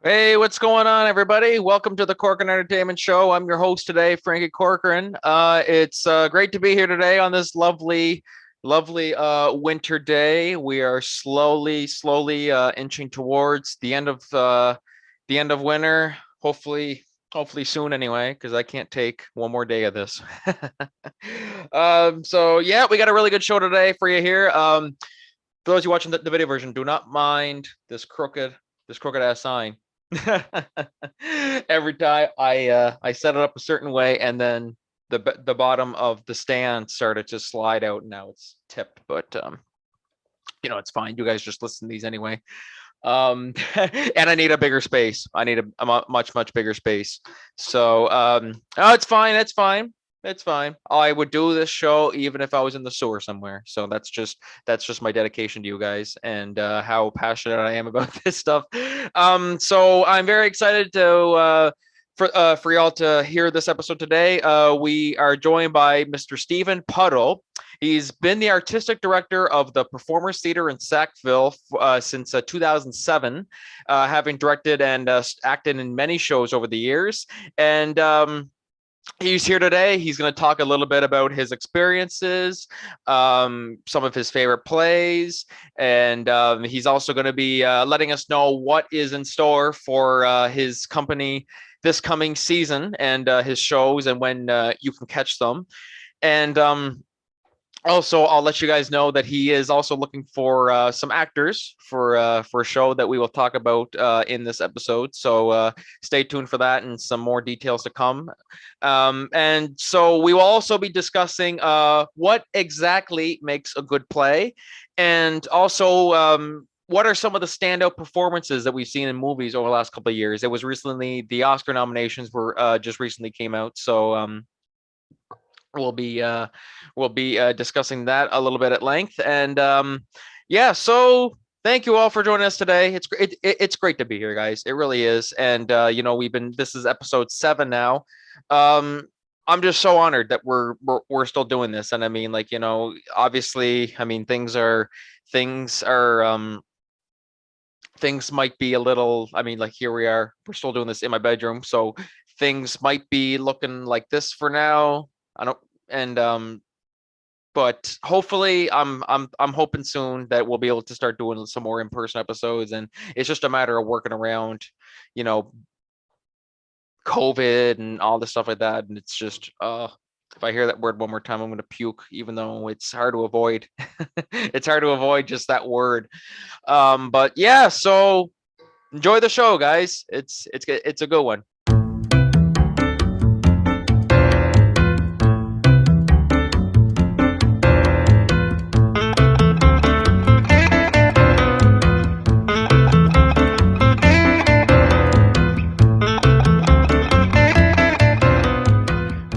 Hey, what's going on, everybody? Welcome to the Corcoran Entertainment Show. I'm your host today, Frankie Corcoran. It's great to be here today on this lovely winter day. We are slowly inching towards the end of winter. Hopefully soon anyway, because I can't take one more day of this. So yeah, we got a really good show today for you here. For those of you watching the video version, do not mind this crooked ass sign. Every time I set it up a certain way, and then the bottom of the stand started to slide out. And now it's tipped, but it's fine. You guys just listen to these anyway. And I need a bigger space. I need a much bigger space. So oh, it's fine. It's fine. It's fine. I would do this show even if I was in the sewer somewhere. So that's just my dedication to you guys and how passionate I am about this stuff. So I'm very excited to for y'all to hear this episode today. We are joined by Mr. Stephen Puddle. He's been the artistic director of the Performers Theater in Sackville since 2007, having directed and acted in many shows over the years. And he's here today. He's going to talk a little bit about his experiences, some of his favorite plays, and he's also going to be letting us know what is in store for his company this coming season and his shows and when you can catch them. And also, I'll let you guys know that he is also looking for some actors for a show that we will talk about in this episode. So stay tuned for that and some more details to come. And so we will also be discussing what exactly makes a good play, and also what are some of the standout performances that we've seen in movies over the last couple of years. It was recently the Oscar nominations were just recently came out, so we'll be discussing that a little bit at length. And yeah, so thank you all for joining us today. It's great to be here, guys. It really is. And this is episode 7 now. I'm just so honored that we're still doing this. And I mean, obviously, I mean, things might be a little, I mean, like, here we are, we're still doing this in my bedroom, so things might be looking like this for now. I don't, and but hopefully I'm hoping soon that we'll be able to start doing some more in-person episodes, and it's just a matter of working around, you know, COVID and all this stuff like that. And it's just if I hear that word one more time, I'm gonna puke, even though it's hard to avoid. It's hard to avoid just that word. But yeah, so enjoy the show, guys. It's a good one.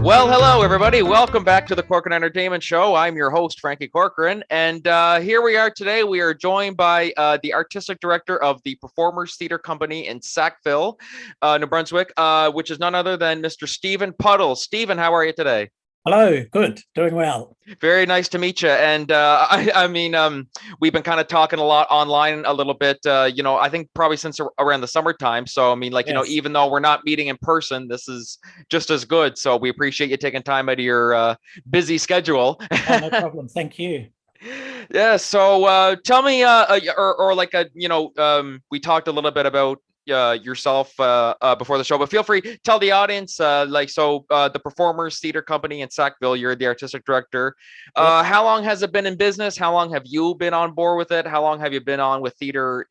Well, hello, everybody. Welcome back to the Corcoran Entertainment Show. I'm your host, Frankie Corcoran, and here we are today. We are joined by the artistic director of the Performers Theater Company in Sackville, New Brunswick, which is none other than Mr. Stephen Puddle. Stephen, how are you today? Hello, good, doing well. Very nice to meet you. And I mean, we've been kind of talking a lot online a little bit, I think probably since around the summertime. So, I mean, Yes. even though we're not meeting in person, this is just as good. So we appreciate you taking time out of your busy schedule. Oh, no problem. Thank you. Yeah. So tell me, we talked a little bit about yourself before the show, but feel free, tell the audience, the Performers Theater Company in Sackville, you're the artistic director. Yep. How long has it been in business? How long have you been on board with it? How long have you been on with theater,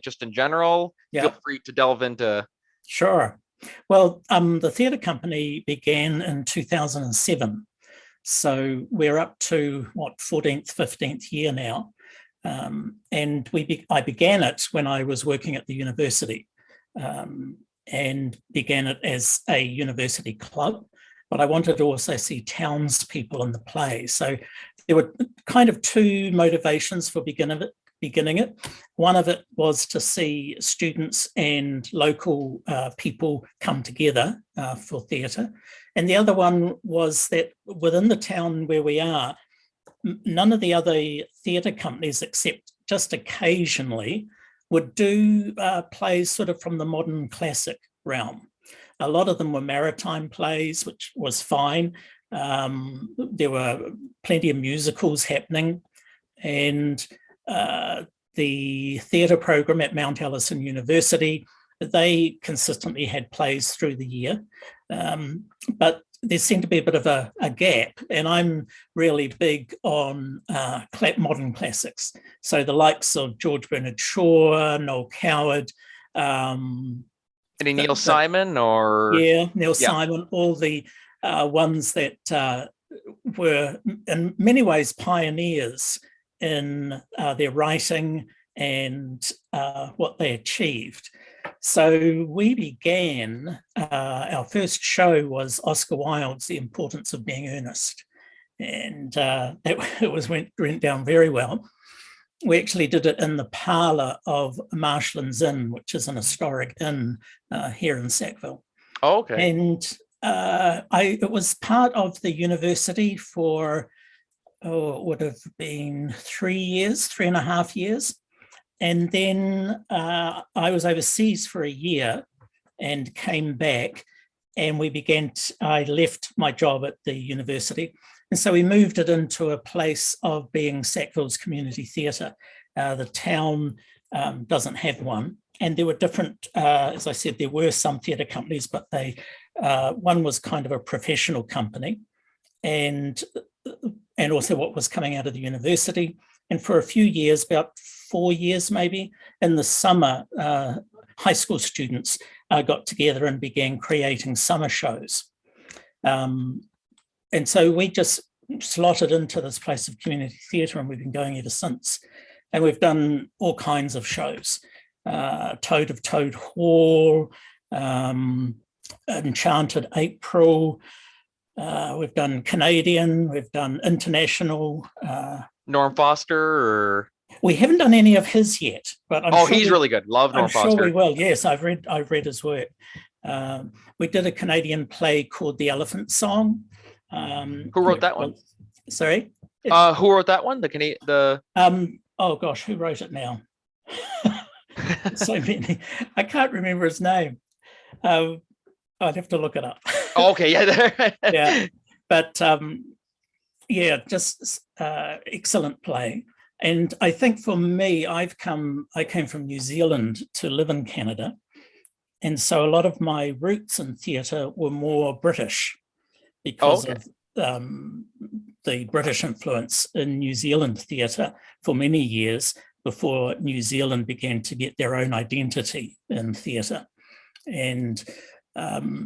just in general? Yeah, Feel free to delve into. sure. Well, the theatre company began in 2007. So we're up to what, 14th, 15th year now. And I began it when I was working at the university, and began it as a university club, but I wanted to also see townspeople in the play. So there were kind of two motivations for beginning it. One of it was to see students and local people come together for theatre. And the other one was that within the town where we are, none of the other theatre companies, except just occasionally, would do plays sort of from the modern classic realm. A lot of them were maritime plays, which was fine. There were plenty of musicals happening, and the theatre program at Mount Allison University, they consistently had plays through the year, but there seemed to be a bit of a gap, and I'm really big on modern classics. So the likes of George Bernard Shaw, Noel Coward. Any Neil Simon or? Yeah, Neil Simon, all the ones that were in many ways pioneers in their writing and what they achieved. So we began, our first show was Oscar Wilde's The Importance of Being Earnest. And it went down very well. We actually did it in the parlour of Marshlands Inn, which is an historic inn here in Sackville. Oh, okay. And it was part of the university for, it would have been 3.5 years. And then I was overseas for a year and came back, and I left my job at the university. And so we moved it into a place of being Sackville's community theatre. The town doesn't have one. And there were different, as I said, there were some theatre companies, but one was kind of a professional company, and also what was coming out of the university. And for a few years, about 4 years maybe, in the summer, high school students got together and began creating summer shows. And so we just slotted into this place of community theatre, and we've been going ever since. And we've done all kinds of shows. Toad of Toad Hall, Enchanted April, we've done Canadian, we've done international. Norm Foster, or? We haven't done any of his yet, but I'm sure he's really good. Love Norm Foster. I'm sure we will. Yes, I've read his work. We did a Canadian play called The Elephant Song. Who wrote that one? Sorry. Who wrote that one? Oh gosh, who wrote it now? So many. I can't remember his name. I'd have to look it up. Oh, okay, yeah. Yeah, but just excellent play. And I think for me, I came from New Zealand to live in Canada. And so a lot of my roots in theatre were more British because of the British influence in New Zealand theatre for many years before New Zealand began to get their own identity in theatre. And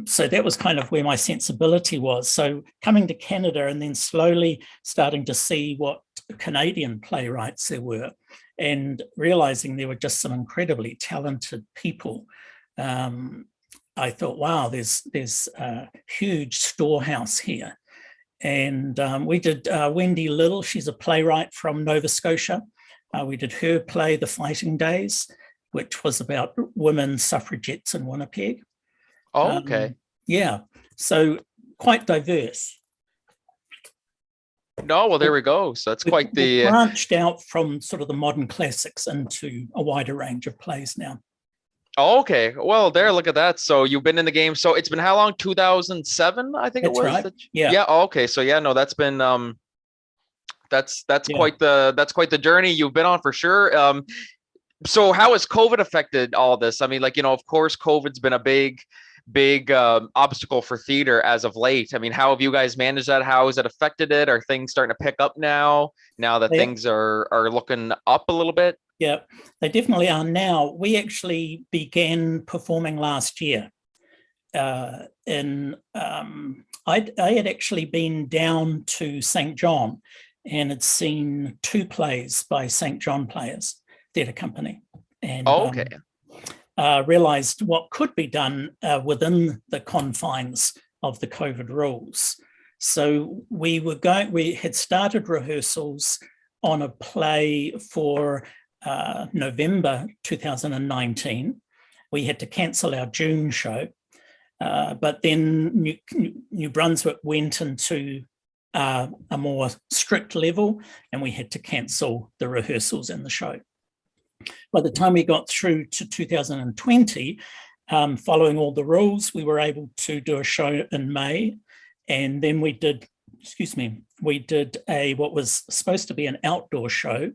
so that was kind of where my sensibility was. So coming to Canada and then slowly starting to see what Canadian playwrights there were and realizing there were just some incredibly talented people, I thought, wow, there's a huge storehouse here. And we did Wendy Little, she's a playwright from Nova Scotia. We did her play, The Fighting Days, which was about women suffragettes in Winnipeg. Oh, okay. Yeah, so quite diverse. No, well, there we go. So that's quite the... branched out from sort of the modern classics into a wider range of plays now. Oh, okay. Well, there, look at that. So you've been in the game. So it's been how long? 2007, I think That's it was. Right. Yeah. Yeah. Oh, okay. So yeah, no, that's been that's quite the journey you've been on for sure. So how has COVID affected all this? I mean, like, of course, COVID's been a big obstacle for theater as of late. I mean, how have you guys managed that? How has it affected it? Are things starting to pick up now that things are looking up a little bit? Yeah, they definitely are now. We actually began performing last year. I had actually been down to St. John and had seen 2 plays by St. John Players Theatre Company. And realized what could be done within the confines of the COVID rules. So we had started rehearsals on a play for November 2019. We had to cancel our June show, but then New Brunswick went into a more strict level, and we had to cancel the rehearsals and the show. By the time we got through to 2020, following all the rules, we were able to do a show in May. And then we did what was supposed to be an outdoor show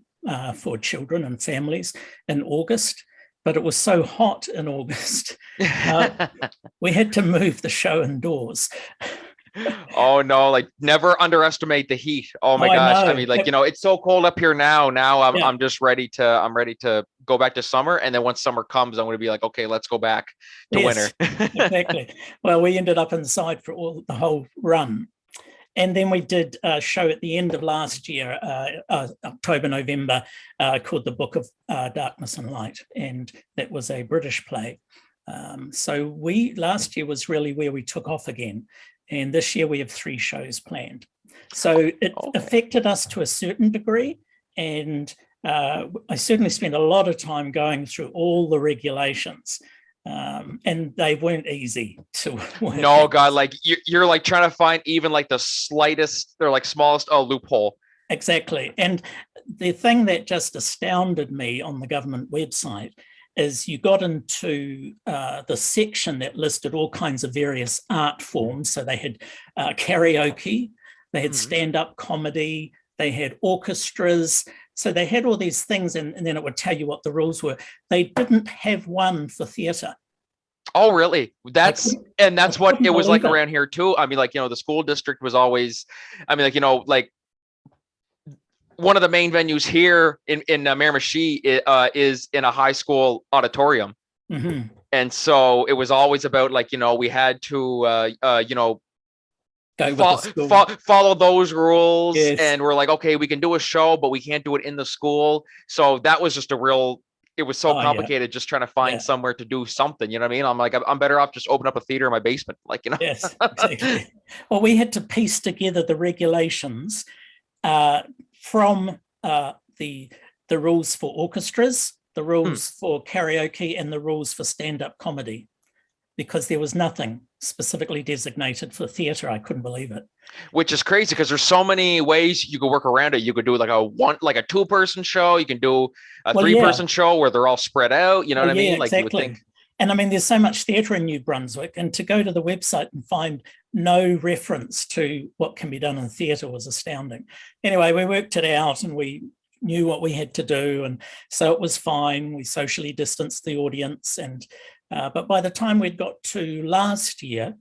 for children and families in August, but it was so hot in August, we had to move the show indoors. Oh no, like never underestimate the heat. Oh my gosh. I mean, like, it's so cold up here now. Now I'm just ready to go back to summer. And then once summer comes, I'm going to be like, okay, let's go back to winter. Exactly. Well, we ended up inside for the whole run. And then we did a show at the end of last year, October, November, called The Book of Darkness and Light. And that was a British play. So last year was really where we took off again. And this year we have 3 shows planned. So it affected us to a certain degree. And I certainly spent a lot of time going through all the regulations. And they weren't easy to work. No, God, like you're like trying to find even like the slightest, or like smallest loophole. Exactly. And the thing that just astounded me on the government website is you got into the section that listed all kinds of various art forms. So they had karaoke, they had stand-up comedy, they had orchestras. So they had all these things, and then it would tell you what the rules were. They didn't have one for theatre. Oh, really? That's what it was like around here too. I mean, like, the school district was always, I mean, like, like one of the main venues here in Miramichi is in a high school auditorium. Mm-hmm. And so it was always about like, we had to, follow those rules. Yes. And we're like, okay, we can do a show, but we can't do it in the school. So that was just it was so complicated just trying to find somewhere to do something. You know what I mean? I'm like, I'm better off just open up a theater in my basement. Like, Yes, exactly. Well, we had to piece together the regulations from the rules for orchestras, the rules for karaoke, and the rules for stand-up comedy, because there was nothing specifically designated for theatre. I couldn't believe it. Which is crazy because there's so many ways you could work around it. You could do like a 2-person show. You can do a 3-person show where they're all spread out. You know what I mean? Like, exactly. You would think. And I mean, there's so much theatre in New Brunswick, and to go to the website and find no reference to what can be done in theatre was astounding. Anyway, we worked it out and we knew what we had to do. And so it was fine. We socially distanced the audience. And but by the time we'd got to last year,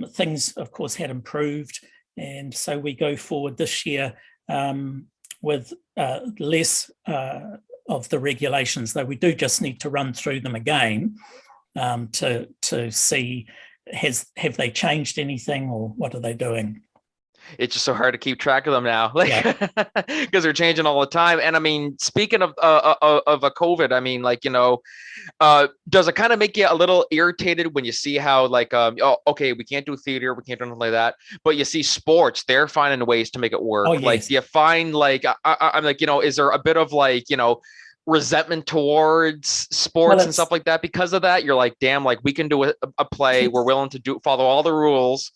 things, of course, had improved. And so we go forward this year with less of the regulations, though we do just need to run through them again to see have they changed anything or what are they doing. It's just so hard to keep track of them now, like, because they're changing all the time. And I mean, speaking of a COVID, I mean, like, does it kind of make you a little irritated when you see how like, okay, we can't do theater, we can't do anything like that, but you see sports, they're finding ways to make it work. Like, do you find like, I'm like, is there a bit of like, resentment towards sports and stuff like that because of that? You're like, damn, like we can do a play, we're willing to follow all the rules.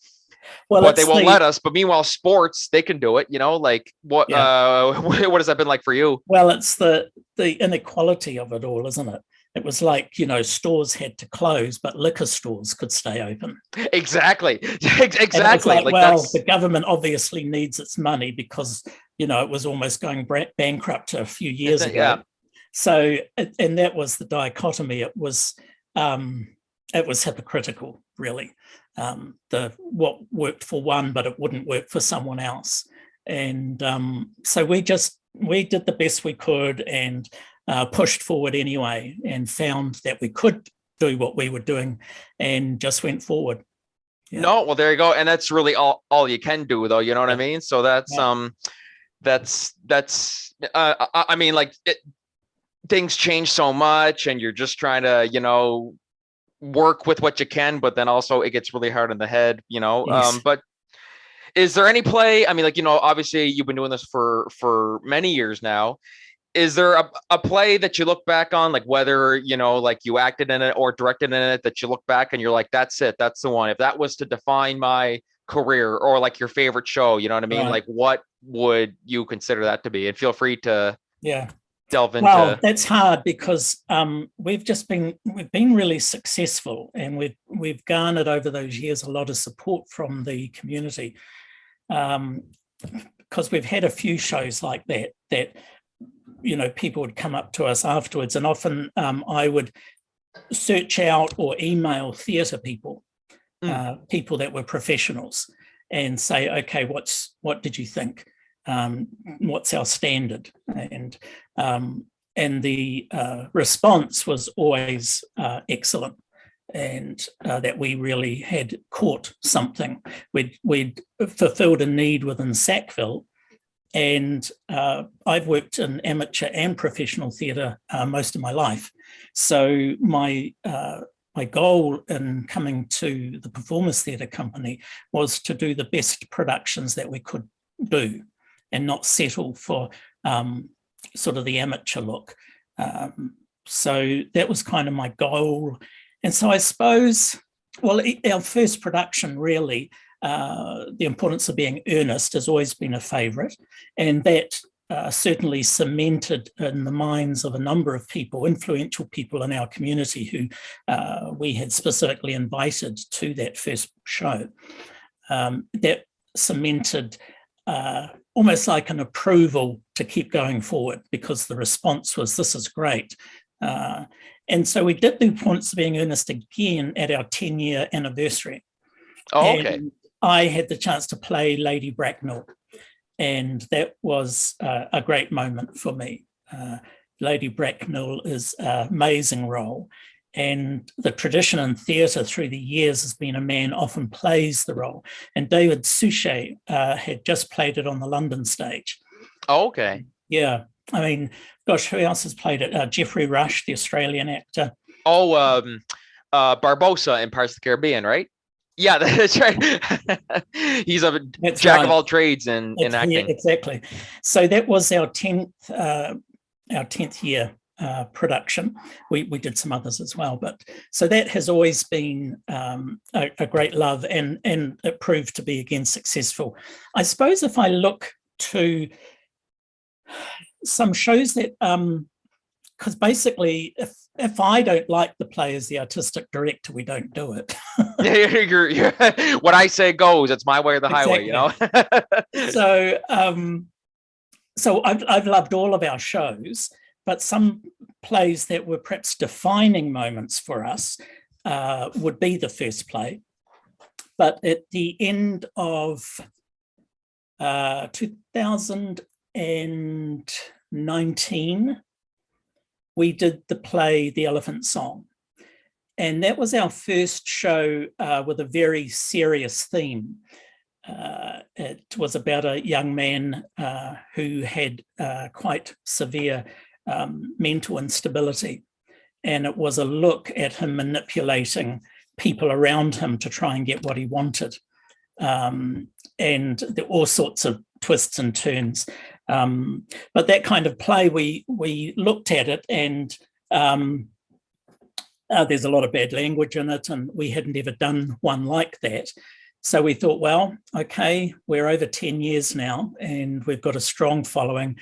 But they won't let us. But meanwhile, sports, they can do it. Like what? What has that been like for you? Well, it's the inequality of it all, isn't it? It was like, stores had to close, but liquor stores could stay open. Exactly. Exactly. Like, well, the government obviously needs its money because it was almost going bankrupt a few years ago. Yeah. So, and that was the dichotomy. It was hypocritical, really. What worked for one, but it wouldn't work for someone else. And so we did the best we could and pushed forward anyway, and found that we could do what we were doing and just went forward. Yeah. No, well, there you go. And that's really all you can do, though. You know what I mean? So that's I mean, like things change so much and you're just trying to, work with what you can, but then also it gets really hard in the head, yes. But is there any play? I mean, like, obviously you've been doing this for many years now. Is there a play that you look back on, like whether, like you acted in it or directed in it, that you look back and you're like, that's it, that's the one. If that was to define my career, or like your favorite show, you know what I mean? Right. Like, what would you consider that to be? And feel free to. Yeah. delve Well, into? that's hard because we've been really successful, and we've garnered over those years a lot of support from the community, because we've had a few shows like that people would come up to us afterwards, and often I would search out or email theatre people, people that were professionals, and say, okay, what did you think? What's our standard? And the response was always excellent, and that we really had caught something. We'd fulfilled a need within Sackville, and I've worked in amateur and professional theatre most of my life. So my goal in coming to the Performers Theatre Company was to do the best productions that we could do, and not settle for sort of the amateur look. So that was kind of my goal. And so I suppose, well, our first production really, The Importance of Being Earnest, has always been a favourite, and that certainly cemented in the minds of a number of people, influential people in our community, who we had specifically invited to that first show. That cemented almost like an approval to keep going forward, because the response was, this is great. And so we did The Importance of Being Earnest again at our 10-year anniversary. Oh, okay. And I had the chance to play Lady Bracknell, and that was a great moment for me. Lady Bracknell is an amazing role, and the tradition in theatre through the years has been a man often plays the role, and David Suchet had just played it on the London stage. Oh, okay. Yeah, I mean, gosh, who else has played it? Jeffrey Rush, the Australian actor. Oh, Barbosa in Parts of the Caribbean, right? Yeah, that's right. He's a jack of all trades in acting. Yeah, exactly. So that was our 10th year production. We did some others as well, but so that has always been a great love, and it proved to be again successful. I suppose if I look to some shows that, because basically if I don't like the play as the artistic director, we don't do it. you're, what I say goes. It's my way or the highway, So so I've loved all of our shows, but some plays that were perhaps defining moments for us would be the first play. But at the end of 2019, we did the play The Elephant Song. And that was our first show with a very serious theme. It was about a young man who had quite severe mental instability. And it was a look at him manipulating people around him to try and get what he wanted. And there were all sorts of twists and turns. But that kind of play, we looked at it, and there's a lot of bad language in it, and we hadn't ever done one like that. So we thought, well, okay, we're over 10 years now, and we've got a strong following.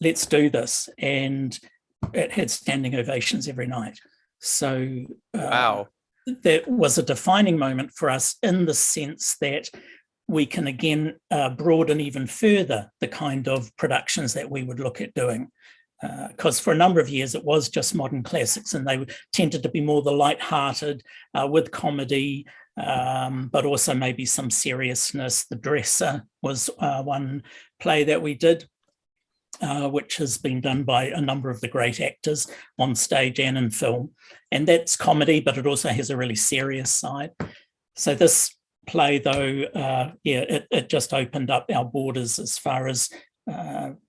Let's do this. And it had standing ovations every night. So wow, that was a defining moment for us, in the sense that we can again broaden even further the kind of productions that we would look at doing. Because for a number of years it was just modern classics, and they tended to be more the light-hearted with comedy, but also maybe some seriousness. The Dresser was one play that we did, which has been done by a number of the great actors on stage and in film. And that's comedy, but it also has a really serious side. So this play, though, it just opened up our borders as far as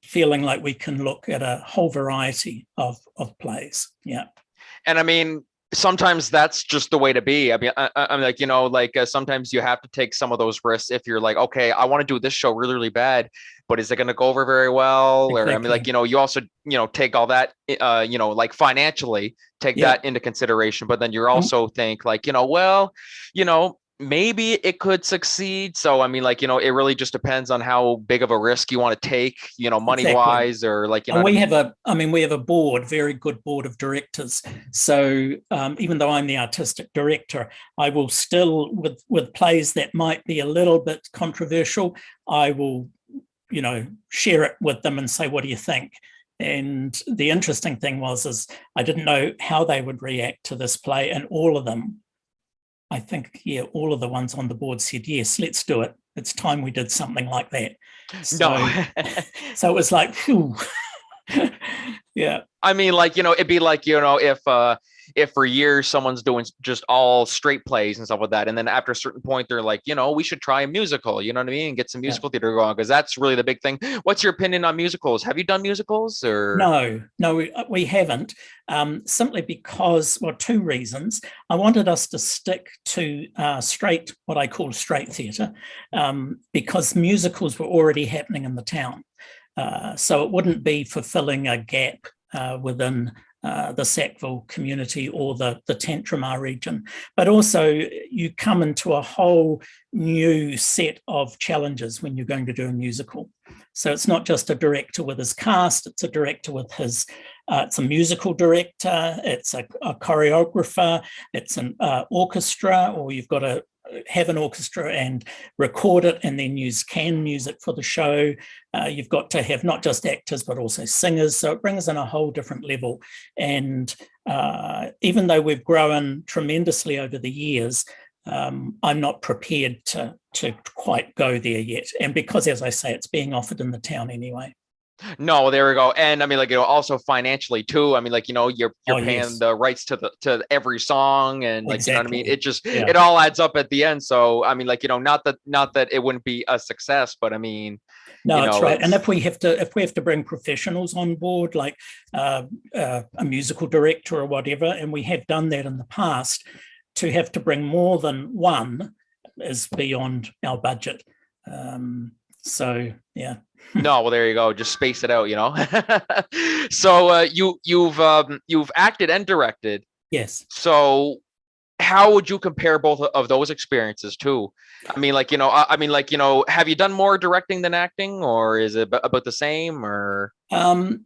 feeling like we can look at a whole variety of plays. Yeah. And I mean, sometimes that's just the way to be. I mean, I'm like, sometimes you have to take some of those risks. If you're like, okay, I want to do this show really, really bad, but is it going to go over very well? Exactly. Or I mean, like, you also, take all that, like financially take that into consideration, but then you're also think like, maybe it could succeed. So I mean, like, you know, it really just depends on how big of a risk you want to take, you know, money Exactly. wise, or like, you know And what I we mean? have we have a board, very good board of directors. So even though I'm the artistic director, I will still, with plays that might be a little bit controversial, I will, you know, share it with them and say, what do you think? And the interesting thing is I didn't know how they would react to this play, and all of them, I think, yeah, all of the ones on the board said, yes, let's do it. It's time we did something like that. So, No. so it was like, phew. Yeah. I mean, like, you know, it'd be like, you know, if for years someone's doing just all straight plays and stuff like that, and then after a certain point they're like, you know, we should try a musical, you know what I mean, and get some musical theater going, because that's really the big thing. What's your opinion on musicals? Have you done musicals? Or No, we haven't. Simply because, well, two reasons. I wanted us to stick to straight, what I call straight theatre, because musicals were already happening in the town. So it wouldn't be fulfilling a gap within the Sackville community or the Tantramar region. But also you come into a whole new set of challenges when you're going to do a musical. So it's not just a director with his cast, it's a director with his, it's a musical director, it's a choreographer, it's an orchestra, or you've got to have an orchestra and record it and then use canned music for the show. You've got to have not just actors, but also singers. So it brings in a whole different level. And even though we've grown tremendously over the years, I'm not prepared to quite go there yet. And because, as I say, it's being offered in the town anyway. no, there we go. And I mean, like, you know, also financially too. I mean, like, you know, you're paying Yes, the rights to every song, and like, you know what I mean? exactly. It just Yeah. it all adds up at the end. So I mean, like, you know, not that it wouldn't be a success, but I mean, No, you it's know, right. And it's if we have to bring professionals on board, like a musical director or whatever, and we have done that in the past, to have to bring more than one is beyond our budget. So yeah. no, well, there you go. Just space it out, you know. So you've acted and directed. Yes. So how would you compare both of those experiences too? I mean, like, you know, I mean, like, you know, have you done more directing than acting, or is it about the same? Or Um,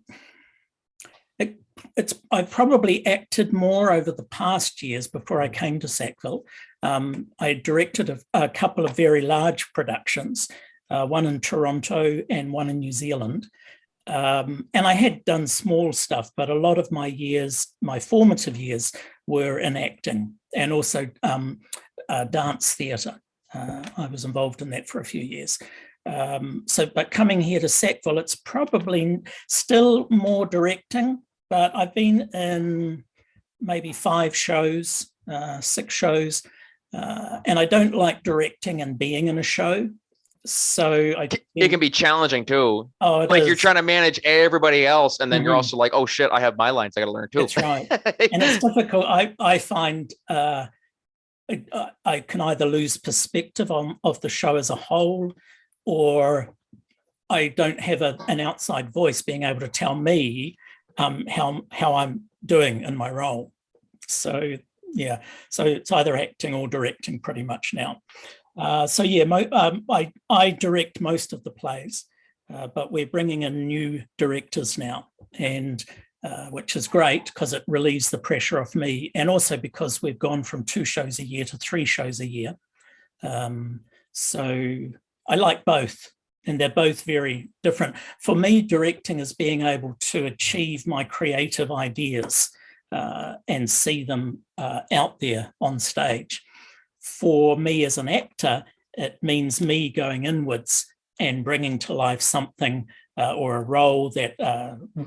I've probably acted more over the past years before I came to Sackville. I directed a couple of very large productions, one in Toronto and one in New Zealand. And I had done small stuff, but a lot of my years, my formative years, were in acting and also dance theatre. I was involved in that for a few years. But coming here to Sackville, it's probably still more directing, but I've been in maybe 5 shows, 6 shows, and I don't like directing and being in a show. So it can be challenging too. Oh, like you're trying to manage everybody else, and then you're Mhm. also like, oh shit, I have my lines I got to learn too. That's right. And it's difficult. I find I can either lose perspective of the show as a whole, or I don't have an outside voice being able to tell me how I'm doing in my role. So yeah, so it's either acting or directing pretty much now. So yeah, I direct most of the plays, but we're bringing in new directors now, and which is great because it relieves the pressure off me, and also because we've gone from 2 shows a year to 3 shows a year. So I like both, and they're both very different. For me, directing is being able to achieve my creative ideas and see them out there on stage. For me as an actor, it means me going inwards and bringing to life something or a role that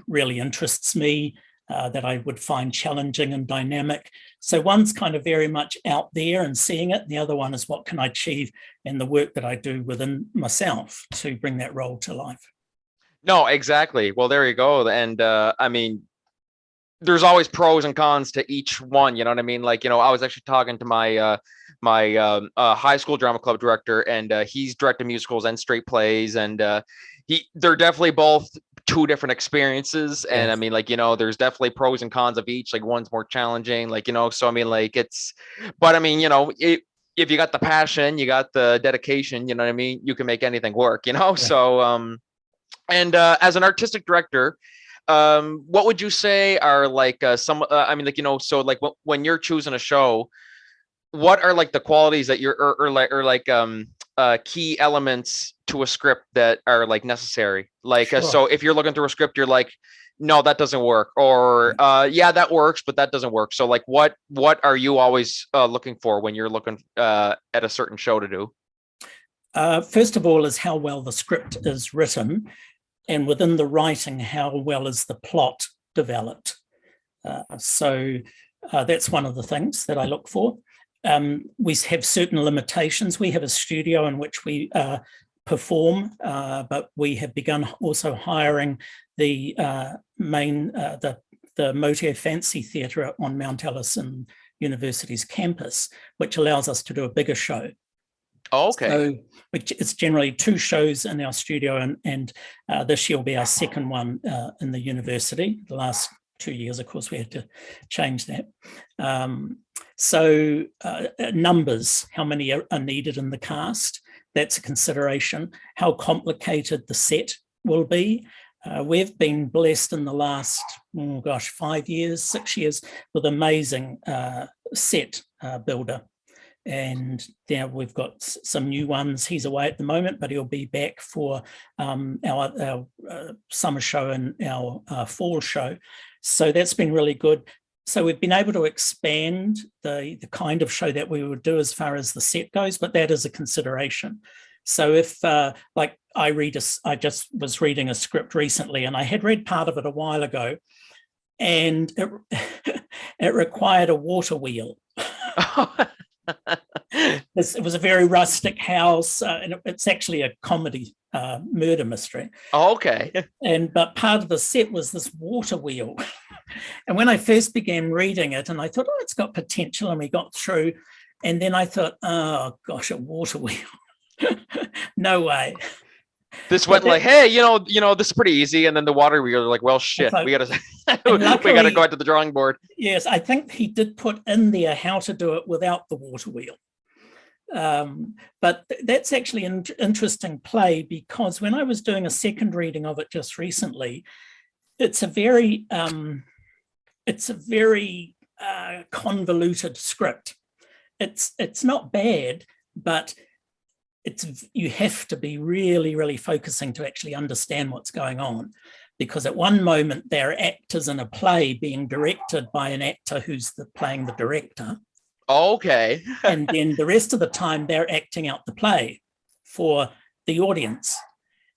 really interests me, that I would find challenging and dynamic. So one's kind of very much out there and seeing it, and the other one is what can I achieve in the work that I do within myself to bring that role to life. No, exactly. Well, there you go. And I mean, there's always pros and cons to each one, you know what I mean? Like, you know, I was actually talking to my high school drama club director, and he's directed musicals and straight plays, and they're definitely both 2 different experiences. And Yes. I mean, like, you know, there's definitely pros and cons of each. Like, one's more challenging, like, you know, so I mean, like, but I mean, you know, if you got the passion, you got the dedication, you know what I mean, you can make anything work, you know. Yeah. So and as an artistic director, what would you say are like some I mean, like, you know, so like when you're choosing a show, what are like the qualities that you're or key elements to a script that are like necessary, like Sure. so if you're looking through a script, you're like, no, that doesn't work, or yeah, that works, but that doesn't work. So like what are you always looking for when you're looking at a certain show to do? First of all is how well the script is written, and within the writing, how well is the plot developed. So that's one of the things that I look for. We have certain limitations. We have a studio in which we perform, but we have begun also hiring the the Motier Fancy Theatre on Mount Ellison University's campus, which allows us to do a bigger show. Oh, okay. So it's generally 2 shows in our studio, and this year will be our second one in the university. The last 2 years, of course, we had to change that. So numbers, how many are needed in the cast, that's a consideration. How complicated the set will be. We've been blessed in the last, 5 years, 6 years, with amazing set builder. And now we've got some new ones. He's away at the moment, but he'll be back for our summer show and our fall show. So that's been really good. So we've been able to expand the kind of show that we would do as far as the set goes, but that is a consideration. So if like I just was reading a script recently, and I had read part of it a while ago, and it required a water wheel. It was a very rustic house, and it's actually a comedy murder mystery. Oh, okay. But part of the set was this water wheel. And when I first began reading it, and I thought, oh, it's got potential, and we got through. And then I thought, oh gosh, a water wheel. No way. This went like, hey, you know, this is pretty easy. And then the water wheel, like, well, shit, like, we gotta go out to the drawing board. Yes, I think he did put in there how to do it without the water wheel. But that's actually an interesting play, because when I was doing a second reading of it just recently, it's a very convoluted script. It's not bad, but you have to be really, really focusing to actually understand what's going on, because at one moment there are actors in a play being directed by an actor who's playing the director. Okay. And then the rest of the time they're acting out the play for the audience.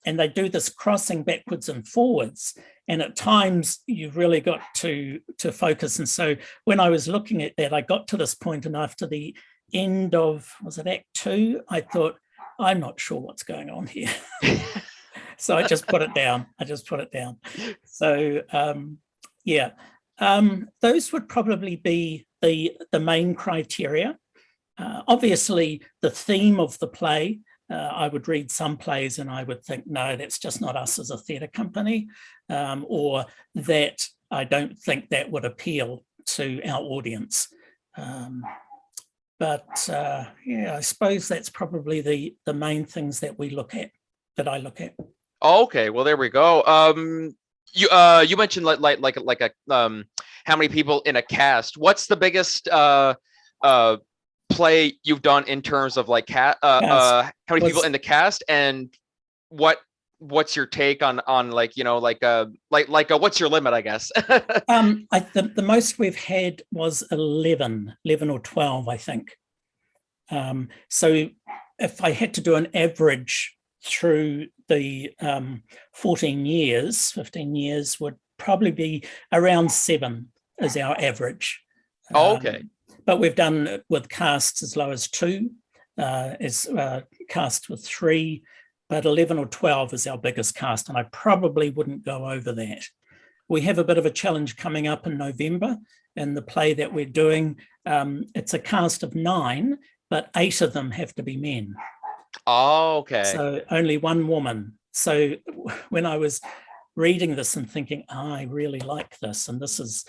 And they do this crossing backwards and forwards. And at times you've really got to focus. And so when I was looking at that, I got to this point, and after the end of, was it Act 2? I thought, I'm not sure what's going on here. So I just put it down. So yeah, those would probably be the main criteria. Obviously, the theme of the play, I would read some plays and I would think, no, that's just not us as a theatre company, or that I don't think that would appeal to our audience. But yeah, I suppose that's probably the main things that I look at. Okay, well, there we go. You mentioned like a how many people in a cast? What's the biggest play you've done in terms of like how many people in the cast, and what's your take on like, you know, like what's your limit, I guess? The most we've had was 11 or 12, I think. So if I had to do an average through the 15 years would probably be around 7 is our average. Oh, okay. But we've done it with casts as low as 2, as cast with 3, but 11 or 12 is our biggest cast, and I probably wouldn't go over that. We have a bit of a challenge coming up in November in the play that we're doing. It's a cast of 9, but 8 of them have to be men. Oh, okay. So only 1 woman. So when I was reading this and thinking, I really like this, and this is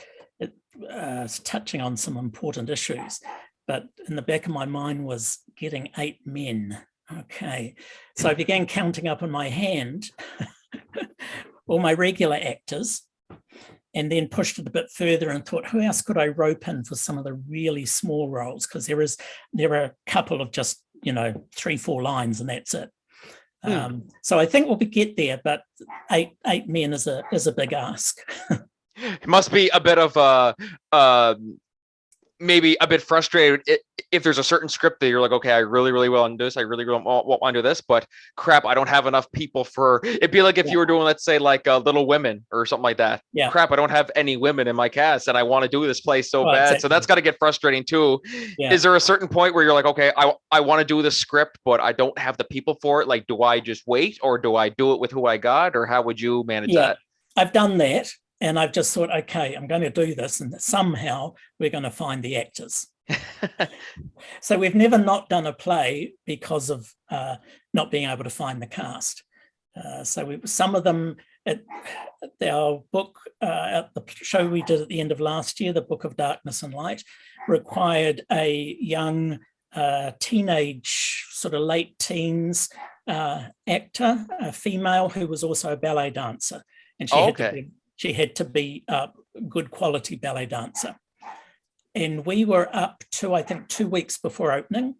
touching on some important issues, but in the back of my mind was getting 8 men. Okay, so I began counting up in my hand all my regular actors, and then pushed it a bit further and thought, who else could I rope in for some of the really small roles? Because there are a couple of just, 3-4 lines and that's it. So I think we'll get there, but eight men is a big ask. It must be a bit of maybe a bit frustrated if there's a certain script that you're like, okay, I really want to do this. I really want to do this, but crap, I don't have enough people for. It'd be like if you were doing, let's say, like Little Women or something like that. Yeah. Crap, I don't have any women in my cast, and I want to do this play so bad. Exactly. So that's got to get frustrating too. Yeah. Is there a certain point where you're like, okay, I want to do this script, but I don't have the people for it? Like, do I just wait, or do I do it with who I got, or how would you manage that? I've done that. And I've just thought, okay, I'm going to do this, and somehow we're going to find the actors. So we've never not done a play because of not being able to find the cast. Some of them at our book, at the show we did at the end of last year, the Book of Darkness and Light, required a young teenage, sort of late teens actor, a female who was also a ballet dancer. And she had to be a good quality ballet dancer. And we were up to, I think, 2 weeks before opening.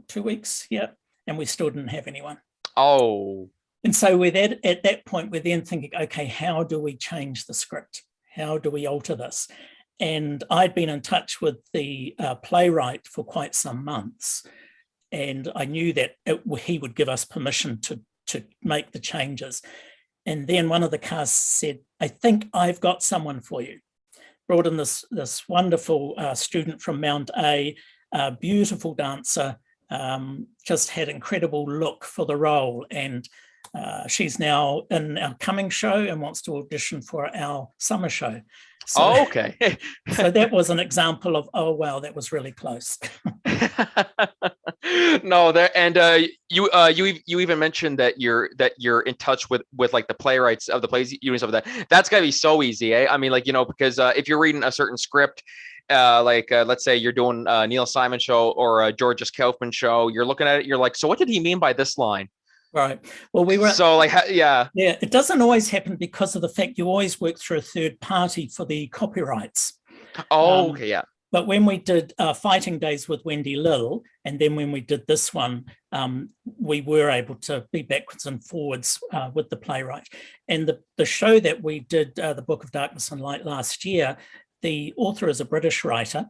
2 weeks, yeah. And we still didn't have anyone. Oh. And so at that point, we're then thinking, okay, how do we change the script? How do we alter this? And I'd been in touch with the playwright for quite some months. And I knew that he would give us permission to make the changes. And then one of the cast said, I think I've got someone for you. Brought in this wonderful student from Mount A, beautiful dancer, just had incredible look for the role. And she's now in our coming show and wants to audition for our summer show. So, okay. So that was an example of, oh, wow, that was really close. No, you even mentioned that you're in touch with like the playwrights of the plays you and stuff like that. That's gotta be so easy, eh? I mean, like, because if you're reading a certain script, let's say you're doing a Neil Simon show or a Georges Kaufman show, you're looking at it, you're like, so what did he mean by this line? Right. Well, we were yeah. It doesn't always happen because of the fact you always work through a third party for the copyrights. Oh, okay, yeah. But when we did Fighting Days with Wendy Lill, and then when we did this one, we were able to be backwards and forwards with the playwright. And the show that we did, the Book of Darkness and Light last year, the author is a British writer.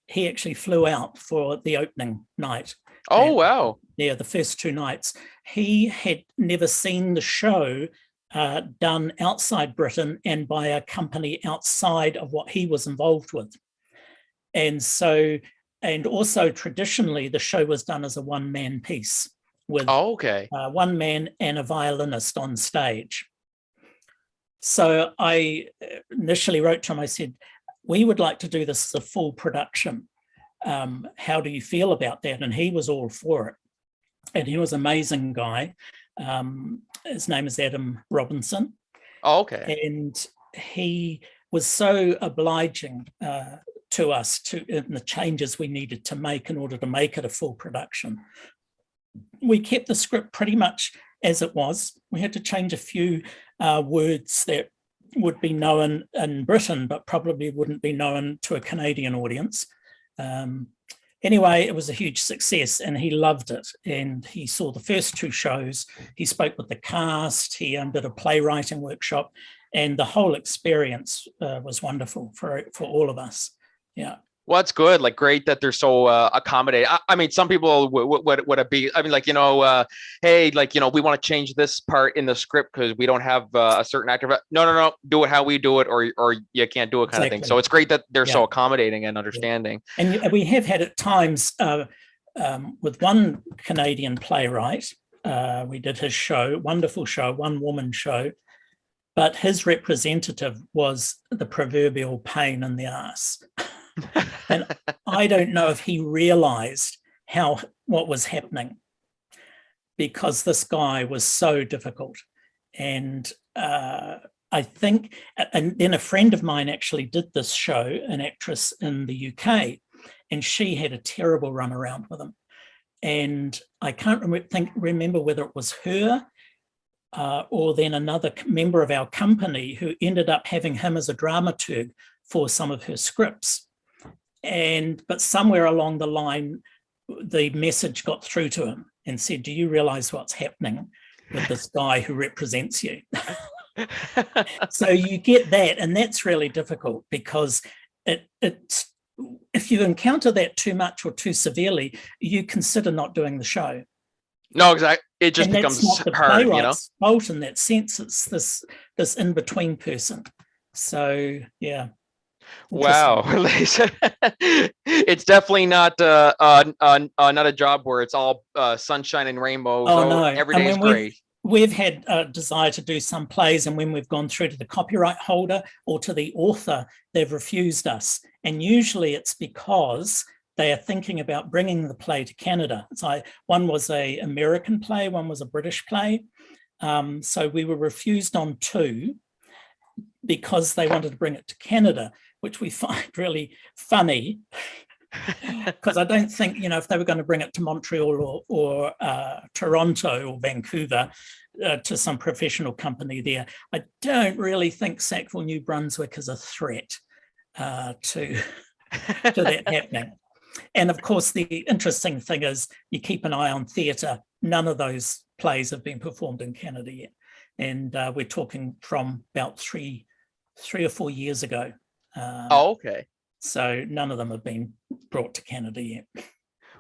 He actually flew out for the opening night. Oh, wow. Yeah, the first 2 nights. He had never seen the show done outside Britain and by a company outside of what he was involved with. And also traditionally, the show was done as a one-man piece with one man and a violinist on stage. So I initially wrote to him, I said, we would like to do this as a full production. How do you feel about that? And he was all for it. And he was an amazing guy. His name is Adam Robinson. Oh, okay. And he was so obliging to us in the changes we needed to make in order to make it a full production. We kept the script pretty much as it was. We had to change a few words that would be known in Britain, but probably wouldn't be known to a Canadian audience. Anyway, it was a huge success and he loved it. And he saw the first 2 shows. He spoke with the cast. He did a playwriting workshop, and the whole experience was wonderful for all of us. Yeah. Well, that's good. Like, great that they're so accommodating. I mean, some people would it be? I mean, like, hey, like, we want to change this part in the script because we don't have a certain actor. No, do it how we do it, or you can't do it, kind of thing. So it's great that they're so accommodating and understanding. And we have had at times with one Canadian playwright, we did his show, wonderful show, one-woman show, but his representative was the proverbial pain in the ass. And I don't know if he realized what was happening, because this guy was so difficult. And I think, and then a friend of mine actually did this show, an actress in the UK, and she had a terrible run around with him. And I can't remember whether it was her or then another member of our company who ended up having him as a dramaturg for some of her scripts. But somewhere along the line, the message got through to him and said, do you realize what's happening with this guy who represents you? So you get that, and that's really difficult because it's if you encounter that too much or too severely, you consider not doing the show. No, exactly. It just and becomes that's not the hard, you know? playwright's fault in that sense. It's this in-between person. So yeah. Wow. It's definitely not not a job where it's all sunshine and rainbows. Oh no. Every day is great. We've had a desire to do some plays, and when we've gone through to the copyright holder or to the author, they've refused us. And usually it's because they are thinking about bringing the play to Canada. So one was an American play, one was a British play. So we were refused on 2 because they wanted to bring it to Canada, which we find really funny. Because I don't think, if they were going to bring it to Montreal or Toronto or Vancouver to some professional company there, I don't really think Sackville, New Brunswick is a threat to that happening. And of course, the interesting thing is you keep an eye on theatre. None of those plays have been performed in Canada yet. And we're talking from about three or 4 years ago. Okay. So none of them have been brought to Canada yet.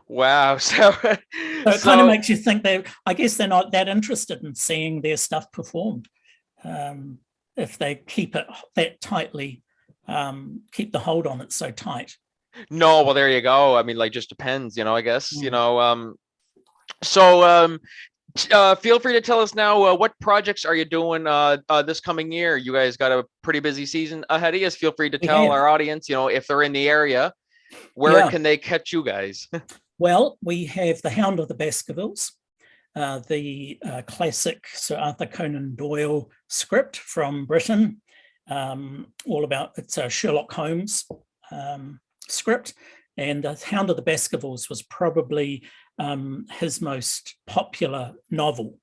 Wow. So it kind of makes you think I guess they're not that interested in seeing their stuff performed. If they keep it that tightly, keep the hold on it so tight. No, well, there you go. I mean, just depends, I guess, feel free to tell us now, what projects are you doing this coming year? You guys got a pretty busy season ahead of you. Feel free to tell our audience, if they're in the area, where can they catch you guys? Well, we have The Hound of the Baskervilles, the classic Sir Arthur Conan Doyle script from Britain, it's a Sherlock Holmes script. And The Hound of the Baskervilles was probably his most popular novel.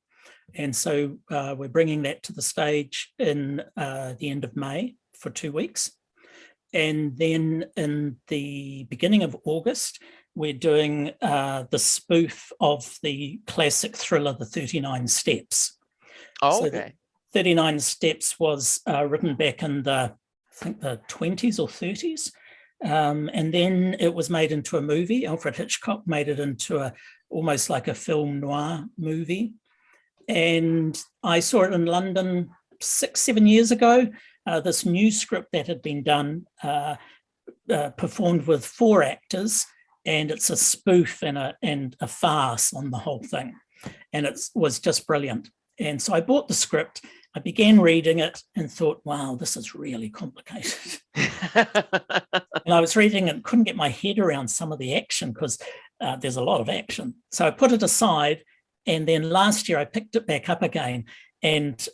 And so we're bringing that to the stage in the end of May for 2 weeks. And then in the beginning of August, we're doing the spoof of the classic thriller, The 39 Steps. Oh, okay. So 39 Steps was written back in I think the 20s or 30s. And then it was made into a movie. Alfred Hitchcock made it into almost like a film noir movie. And I saw it in London 6-7 years ago. This new script that had been done, performed with 4 actors, and it's a spoof and a farce on the whole thing. And it was just brilliant. And so I bought the script. I began reading it and thought, wow, this is really complicated. And I was reading and couldn't get my head around some of the action because there's a lot of action. So I put it aside. And then last year I picked it back up again. And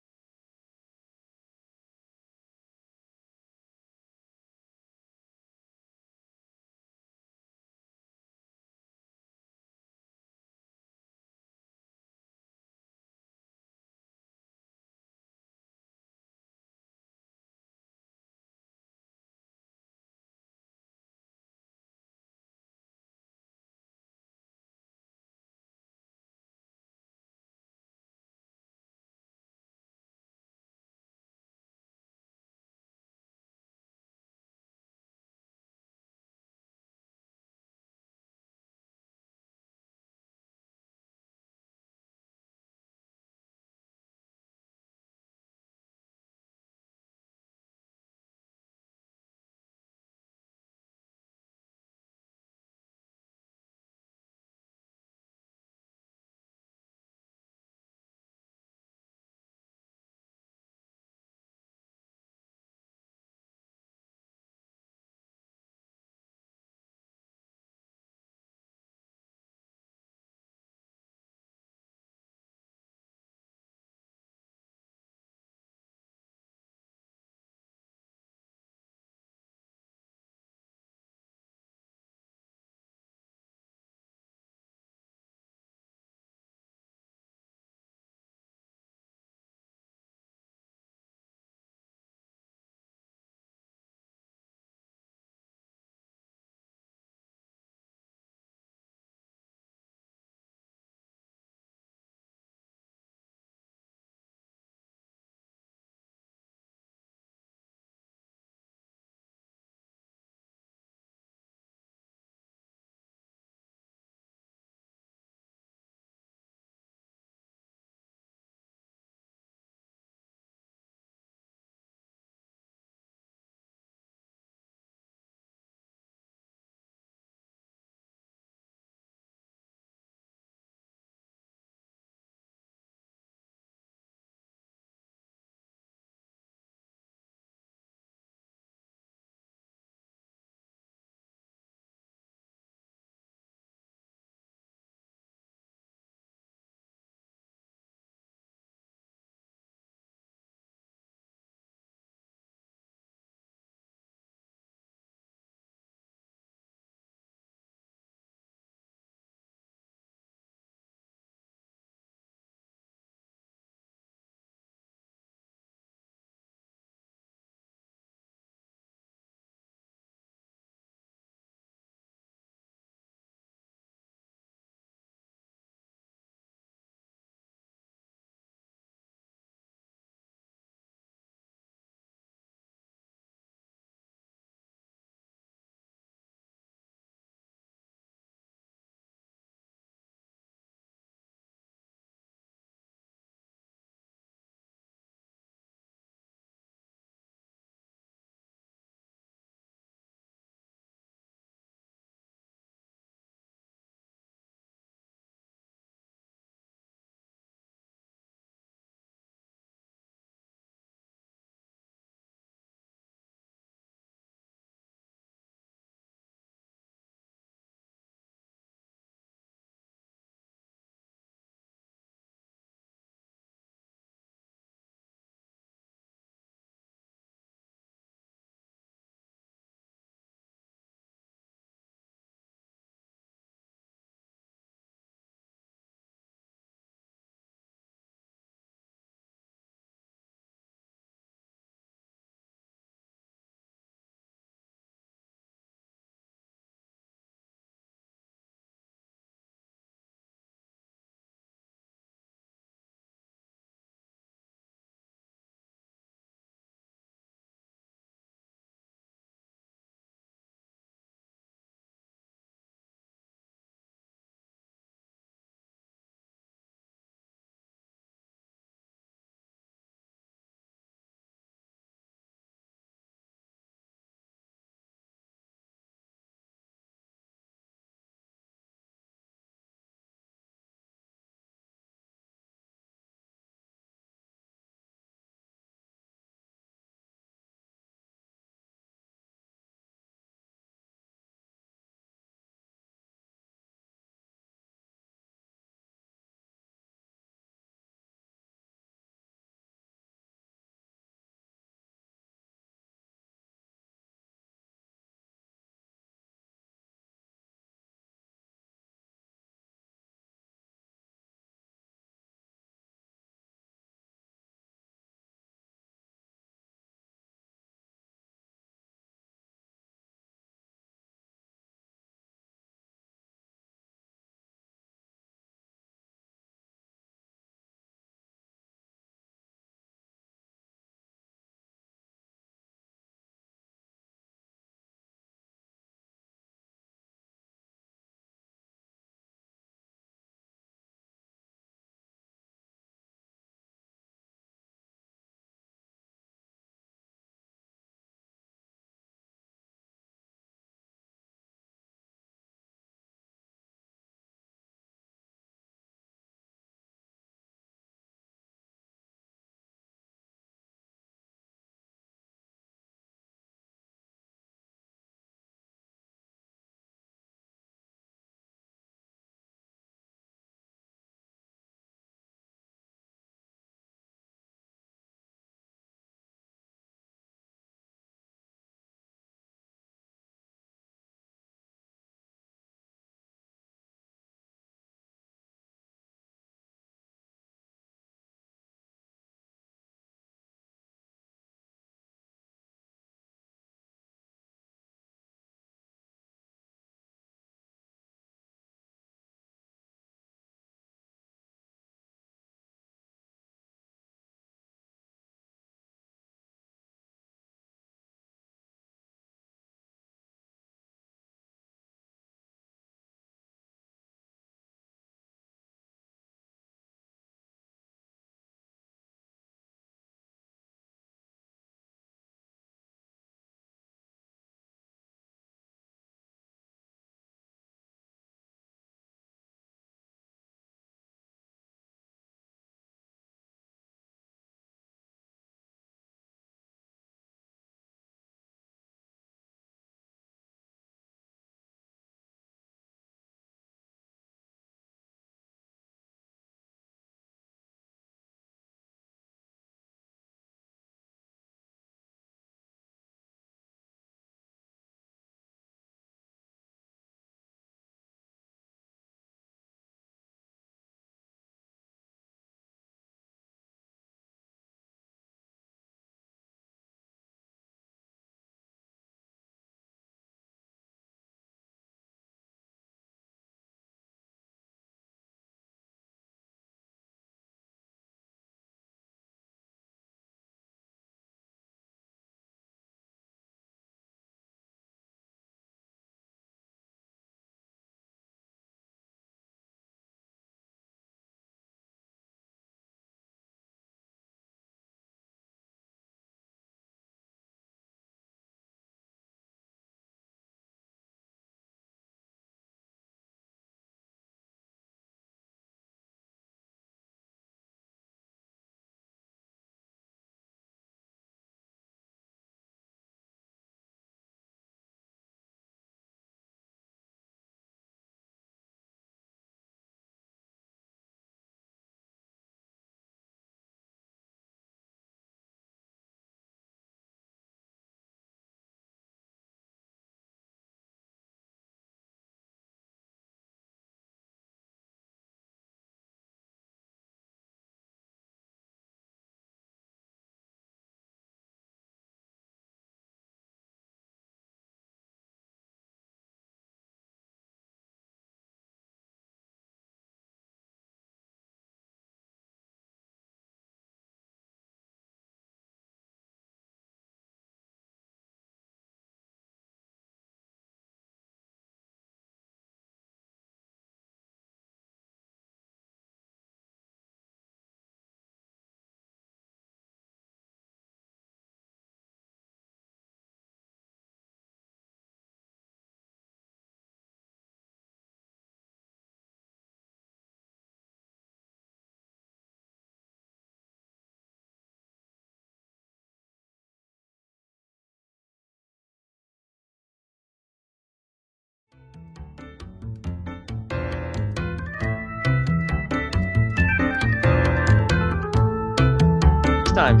time.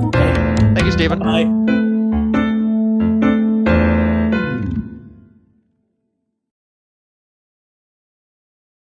Okay, Thank you, Stephen. bye.